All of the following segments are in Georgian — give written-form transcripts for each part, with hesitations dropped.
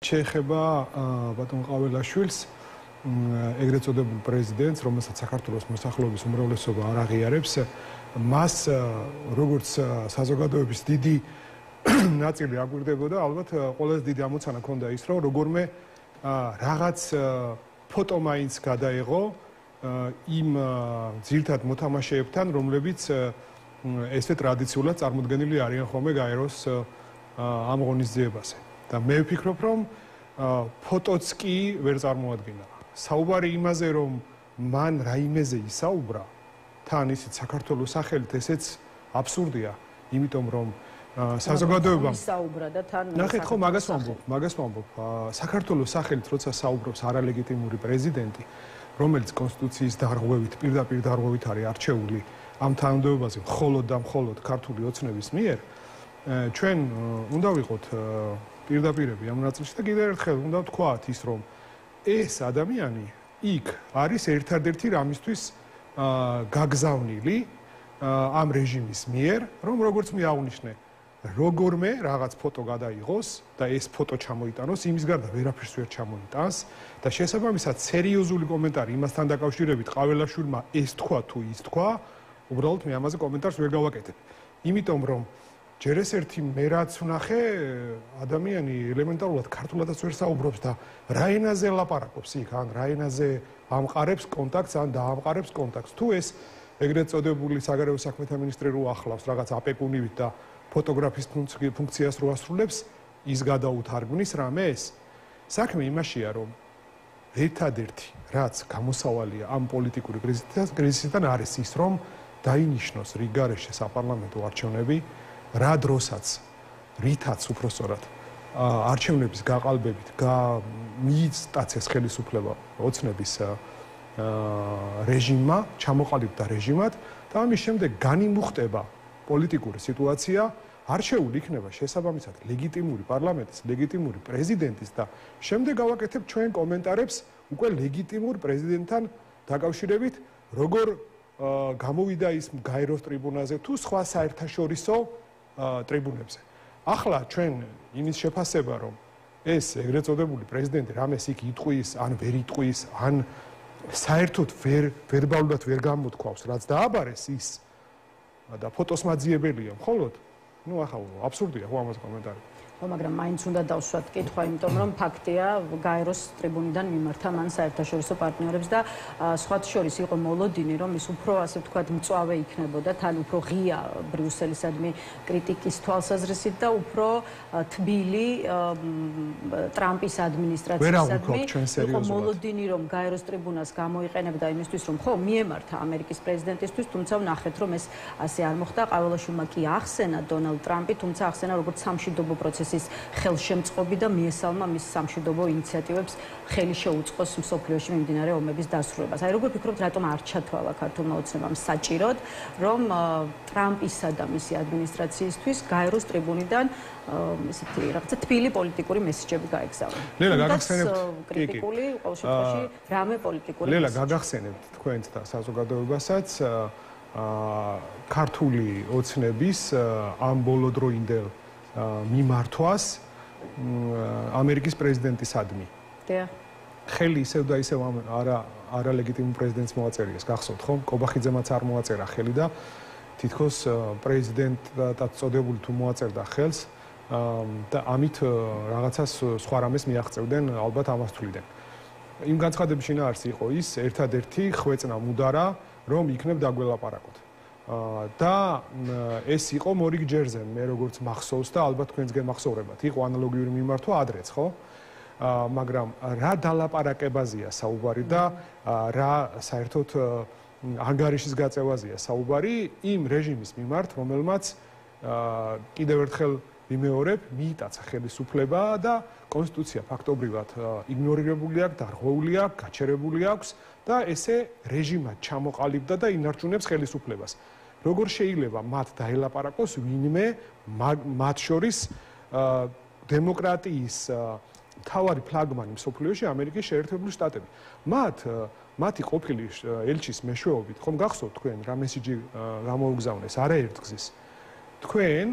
შეეხება ბატონ ყაველაშვილს, ეგრეთ წოდებულ პრეზიდენტს, რომელსაც საქართველოს მოსახლეობის უმრავლესობა არ აღიარებს, მას როგორც საზოგადოების დიდი ნაწილი აგვირდებოდა, ალბათ ყველაზე დიდი ამოცანა ჰქონდა ის, რომ როგორმე რაღაც ფოტო მაინც გადაეღო იმ ძირთად მოთამაშეებთან, რომლებიც ესე ტრადიციულად წარმოდგენილი არიან ხოლმე გაეროს ამ ღონისძიებაზე. და მე ვფიქრობ, რომ ფოტოც კი ვერ წარმოადგენა. საუბარი იმაზე, რომ მან რაიმეზე ისაუბრა, თან ისიც საქართველოს სახელით, ესეც აბსურდია, იმიტომ რომ საზოგადოებამ ისაუბრა და თან ნახეთ ხო მაგას ვამბობ, საქართველოს სახელით როცა საუბრობს არალეგიტიმური პრეზიდენტი, რომელიც კონსტიტუციის დარღვევით, პირდაპირ დარღვევით არის არჩეული ამ თანამდებობაზე მხოლოდ და მხოლოდ ქართული ოცნების მიერ, ჩვენ უნდა ვიყოთ პირდაპირები ამ ნაწილში და კიდევ ერთხელ უნდა ვთქვათ ის, რომ ეს ადამიანი იქ არის ერთადერთი რამისთვის გაგზავნილი ამ რეჟიმის მიერ, რომ როგორც მე აღნიშნე, როგორმე რაღაც ფოტო გადაიღოს და ეს ფოტო ჩამოიტანოს, იმის გარდა ვერაფერს ვერ ჩამოიტანს და შესაბამისად სერიოზული კომენტარი იმასთან დაკავშირებით ყაველაშვილმა ეს თქვა თუ ის თქვა, უბრალოდ მე ამაზე კომენტარს ვერ გავაკეთებ. იმიტომ რომ ჯერ ეს ერთი მე რაც ვნახე, ადამიანი ელემენტარულად ქართულადაც ვერ საუბრობს და რა ენაზე ლაპარაკობს იქ, ან რა ენაზე ამყარებს კონტაქტს, ან დაამყარებს კონტაქტს. თუ ეს ეგრეთ წოდებული საგარეო საქმეთა მინისტრი რო ახლავს რაღაც აპეკუნივით და ფოტოგრაფის ფუნქციას რო ასრულებს, ის გადაუთარგმნის რამეს. საქმე იმაშია, რომ ერთადერთი რაც გამოსავალია ამ პოლიტიკური კრიზისიდან არის ის, რომ დაინიშნოს რიგარეშე საპარლამენტო არჩევნები, რა დროსაც, რითაც უпроსწორად არჩევნების გაყალბებით მიიწტაცეს ხელისუფლება ოცნების რეჟიმმა, ჩამოყალიბდა რეჟიმად და ამის შემდეგ განიმუხტება პოლიტიკური სიტუაცია, არჩეული იქნება შესაბამისად ლეგიტიმური პარლამენტის, ლეგიტიმური პრეზიდენტის და შემდეგ გავაკეთებ ჩვენ კომენტარებს უკვე ლეგიტიმურ პრეზიდენტთან დაკავშირებით, როგორ გამოვიდა ის გაეროს ტრიბუნაზე თუ სხვა საერთაშორისო ტრიბუნებზე. ახლა ჩვენ იმის შეფასება, რომ ეს ეგრეთ წოდებული პრეზიდენტი რამეს იქ იტყვის, ან ვერ იტყვის, ან საერთოდ ვერბალურად ვერ გამოთქვავს, რაც დააბარეს ის და ფოტოს მაძიებელია მხოლოდ, ну ახლა აბსურდია ხო ამაზე კომენტარი. ხო, მაგრამ მაინც უნდა დავსვათ კითხვა, იმიტომ რომ ფაქტია, გაეროს ტრიბუნიდან მიმართა მან საერთაშორისო პარტნიორებს და სხვათ შორის იყო მოლოდინი, რომ ის უფრო ასე ვთქვათ მწვავე იქნებოდა, თან უფრო ღია ბრიუსელისადმი კრიტიკის თვალსაზრისით და უფრო თბილი ტრამპის ადმინისტრაციისადმი. იყო მოლოდინი, რომ გაეროს ტრიბუნას გამოიყენებდა იმისთვის, რომ ხო მიემართა ამერიკის პრეზიდენტისთვის, თუმცა ვნახეთ, რომ ეს ასე არ მოხდა. ყაველაშვილმა კი ახსენა დონალდ ტრამპი, თუმცა ახსენა როგორც სამშვიდობო პროცესის ხელშემწყობი და მიესალმა მის სამშვიდობო ინიციატივებს ხელი შეუწყოს მსოფლიოში მიმდინარე ომების დასრულებას. აი როგორ ფიქრობთ, რატომ არ ჩათვალა ქართულმა ოცნებამ საჭიროდ, რომ ტრამპისა და მისი ადმინისტრაციისთვის გაეროს ტრიბუნიდან ესეთი რაღაცა თბილი პოლიტიკური მესიჯები გაეგზავნონ? ლელა, გაგახსენებთ კრიტიკული ყოველ შემთხვევაში რამე პოლიტიკური ლელა, გაგახსენებთ თქვენს და საზოგადოებასაც ქართული ოცნების ამ ბოლოდროინდელ მიმართვას ამერიკის პრეზიდენტისადმი. დიახ. ხელი ისევ და ისევ არალეგიტიმურ პრეზიდენტს მოაწერიეს, გახსოვთ ხომ? კობახიძემაც არ მოაწერა ხელი და თითქოს პრეზიდენტად წოდებული თუ მოაწერდა ხელს და ამით რაღაცას სხვა რამეს მიაღწევდნენ, ალბათ ამას თვლიდნენ. იმ განცხადების შინაარსი იყო ის ერთადერთი ხვეწნა მუდარა, რომ იქნებ დაგველაპარაკოთ. და ეს იყო მორიგ ჯერზე, მე როგორც მახსოვს და ალბათ თქვენს გემახსოვრებათ. იყო ანალოგიური მიმართვა ადრეც, ხო? მაგრამ რა დალაპარაკებაზეა საუბარი და რა საერთოდ ანგარიშის გაწევაზეა საუბარი იმ რეჟიმის მიმართ, რომელმაც კიდევ ერთხელ ვიმეორებ, მიიტაცა ხელისუფლება და კონსტიტუცია ფაქტობრივად იგნორირებული აქვს, დარღვეული აქვს, გაჩერებული აქვს და ესე რეჟიმად ჩამოყალიბდა და ინარჩუნებს ხელისუფლებას. როგორ შეიძლება მათ დაელაპარაკოს ვინმე მათ შორის დემოკრატიის მთავარი ფლაგმანი მსოფლიოში ამერიკის შეერთებული შტატები. მათი ყოფილი ელჩის მეშვეობით, ხომ გახსოვთ თქვენ რა მესიჯი გამოუგზავნეს არაერთგზის. თქვენ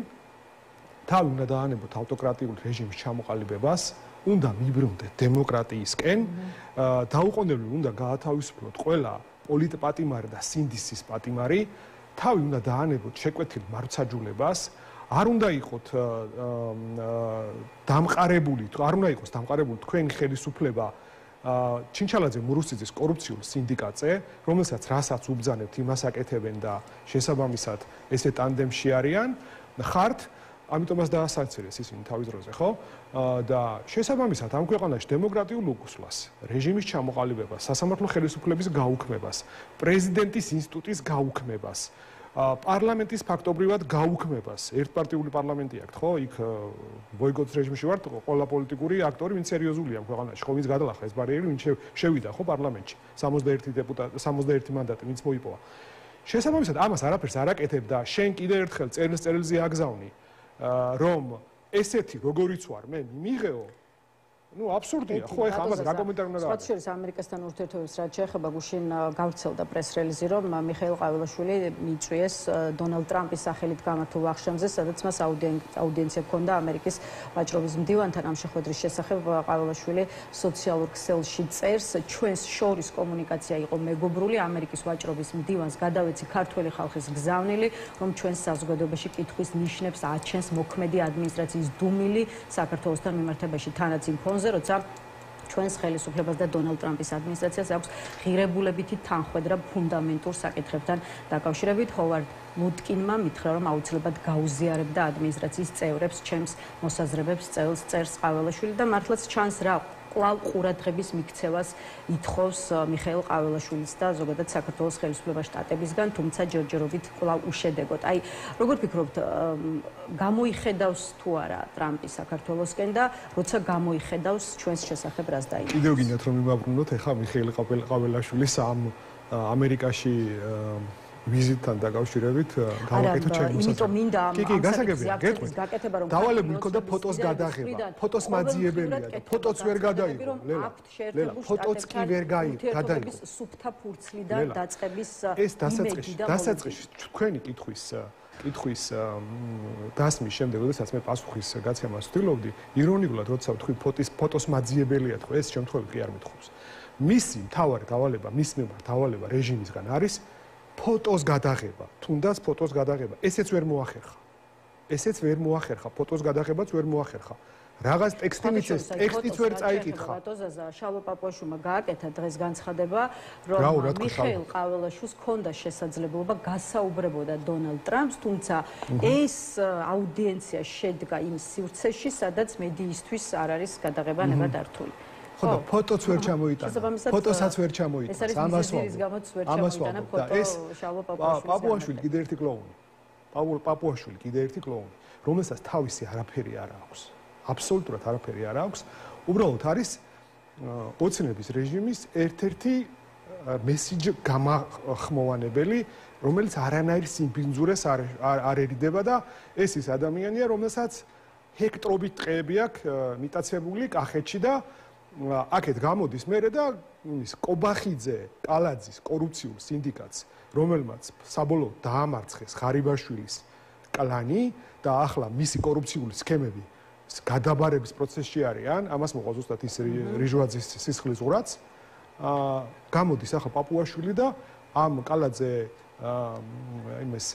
თავი უნდა დაანებოთ ავტოკრატიული რეჟიმის ჩამოყალიბებას უნდა მიბრუნდეთ დემოკრატიისკენ, დაუყოვნებლივ უნდა გაათავისუფლოთ ყველა პოლიტპატიმარი და სინდისის პატიმარი, თავი უნდა დაანებოთ შეკვეთილ მარცხაჯულებას, არ უნდა იყოთ დამყარებული თქვენი ხელისუფლება ჩინჩალაძე მურუსიძის კორუფციულ სინდიკატზე, რომელსაც რასაც უბძანებთ, იმას აკეთებენ და შესაბამისად ესე ტანდემში არიან, ხართ, ამიტომაც დაასანქცირეს ისინი თავის დროზე, ხო? და შესაბამისად ამ ქვეყანაში დემოკრატიულ უკუსლას, რეჟიმის ჩამოყალიბებას, სასამართლო ხელისუფლების გაუქმებას, პრეზიდენტის ინსტიტუტის გაუქმებას, პარლამენტის ფაქტობრივად გაუქმებას, ერთპარტიული პარლამენტი აქვს, ხო? იქ ბოიკოტის რეჟიმში ვართ, ყველა პოლიტიკური აქტორი, ვინც სერიოზულია ამ ქვეყანაში, ხო, ვინც გადალახა ეს ბარიერი, ვინც შევიდა, ხო, პარლამენტში, 61 მანდატი, ვინც მოიპოვა. შესაბამისად, ამას არაფერს არ აკეთებ და შენ კიდევ ერთხელ წერილზე აგზავნი, რომ ესეთი როგორიც ვარ მე მიიღეო, ну абсурдია, ხო, ეხლა ამას რა კომენტარი უნდა გააკეთო? სხვადასხვა ამერიკასთან ურთიერთობებს რაც შეეხება, გუშინ გავრცელდა პრეს-რელიზი, რომ მიხეილ ყაველაშვილი მიიწვიეს დონალდ ტრამპის სახელით გამართულ აღშამზე, სადაც მას აუდიენცია ჰქონდა ამერიკის ვაჭრობის მდივანთან ამ შეხვედრის შესახებ. ყაველაშვილი სოციალურ ქსელში წერს, ჩვენს შორის კომუნიკაცია იყო მეგობრული, ამერიკის ვაჭრობის მდივანს გადავეცი ქართველი ხალხის გზავნილი, რომ ჩვენს საზოგადოებაში კითხვის ნიშნებს აჩენს მოქმედი ადმინისტრაციის დუმილი საქართველოსთან მიმართებაში თანაც იმ ფონზე, როცა ჩვენს ხელისუფლებას და დონალდ ტრამპის ადმინისტრაციას აქვს ღირებულებითი თანხმედრა ფუნდამენტურ საკითხებთან დაკავშირებით. ჰოვარდ ლუტკინმა მითხრა, რომ აუცილებლად გაუზიარებდა ადმინისტრაციის წევრებს ჩემს მოსაზრებებს წერს ყაველაშვილი და მართლაც ჩანს რა კვლავ ყურადღების მიქცევას ითხოვს მიხეილ ყაველაშვილის და ზოგადად საქართველოს ხელისუფლება შტატებისგან, თუმცა ჯერჯერობით კვლავ უშედეგოდ. აი, როგორ ფიქრობთ, გამოიხედავს თუ არა ტრამპი საქართველოსკენ და როცა გამოიხედავს ჩვენს შესახებ რას დაიწყოს? კიდევ გინდათ რომ იმაბრუნოთ ახლა მიხეილ ყაველაშვილის ამ ამერიკაში ვიზიტთან დაკავშირებით გავაკეთო ჩემი მოსაზრება. იმიტომ მინდა კი, გასაგებია, გეტყვით. დავალებული მქონდა ფოტოს გადაღება, ფოტოს მაძიებელია და ფოტოც ვერ გადაიღო. ლელა, ფოტოც კი ვერ გადაიღო. სუფთა ფურცლიდან დაწყების ეს დასაწყისში თქვენი კითხვის დასმის შემდეგ, როდესაც მე პასუხის გაცემას ვთილობდი, ირონიულად როცა ვთქვი ფოტოს მაძიებელია თქო, ეს შემთხვევით კი არ მithხოვს. მისი მთავარი დავალება, მის მიმართ დავალება რეჟიმისგან არის ფოტოს გადაღება, თუნდაც ფოტოს გადაღება, ესეც ვერ მოახერხა, ფოტოს გადაღებაც ვერ მოახერხა. რაღაც ტექსტი მიცეს, ტექსტიც ვერ წაიკითხა. ბატონზაზა შალვა პაპუაშვილმა გააკეთა დღეს განცხადება, რომ მიხეილ ყაველაშვილს ჰქონდა შესაძლებლობა გასაუბრებოდა დონალდ ტრამპს, თუმცა ეს აუდიენცია შედგა იმ სივრცეში, სადაც მედიისთვის არ არის გადაღება ნებადართული. ხო და ფოტოც ვერ ჩამოიტანა. ფოტოსაც ვერ ჩამოიტანა. ამას ვამბობ. და ეს პაპუაშვილი კიდე ერთი კლოუნი. პაპუაშვილი კიდე ერთი კლოუნი, რომელსაც თავისი არაფერი არ აქვს. აბსოლუტურად არაფერი არ აქვს. უბრალოდ არის ოცნების რეჟიმის ერთ-ერთი მესიჯ გამახმოვანებელი, რომელიც არანაირ სიმბინძურეს არ ერიდება და ეს ის ადამიანია, რომელსაც ჰექტრობით ტყეები აქვს მიტაცებული კახეთში და აქეთ გამოდის მერე და ის კობახიძე კალაძის კორუფციულ სინდიკატს, რომელმაც საბოლოოდ დაამარცხეს ღარიბაშვილის კლანი და ახლა მისი კორუფციული სქემები გადაბარების პროცესში არიან, ამას მოყვა ზუსტად ის რიჟვაძის სისხლის ღურაც. გამოდის ახლა პაპუაშვილი და ამ კალაძე იმის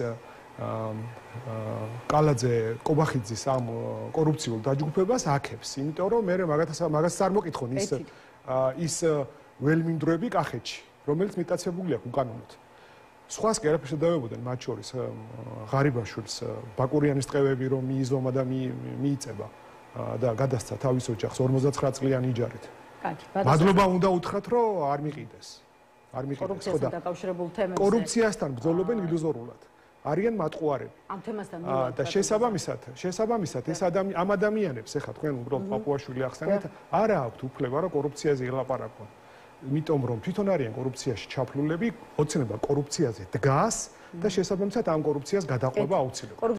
კალაძე კობახიძის ამ კორუფციულ დაჯგუფებას აქებს, იმიტომ რომ მე მაგას არ მოკითხონ ის ველმინდვრები კახეთში, რომელიც მიტაცებული აქვს უკანონოდ. სხვას კი არაფერს დავებოდნენ, მათ შორის ღარიბაშვილს ბაკურიანის ტყეები რომ მიიზომა და მიიწება და გადასცა თავის ოჯახს 59 წლიანი იჯარით. მადლობა უნდა უთხრათ, რომ არ მიყიდეს. კორუფციასთან დაკავშირებულ თემებზე. კორუფციასთან ბრძოლობენ ილუზორულად. არიან მატყუარები. ამ თემასთან და შესაბამისად ეს ამ ადამიანებს ეხლა თქვენ უბრალოდ პაპუაშვილი ახსენეთ, არა აქვთ უფლება რომ კორუფციაზე ელაპარაკონ. იმიტომ რომ თვითონ არიან კორუფციაში ჩაფლულები, ოცნება კორუფციაზე დგას და შესაბამისად ამ კორუფციას გადაყვება აუცილებლად.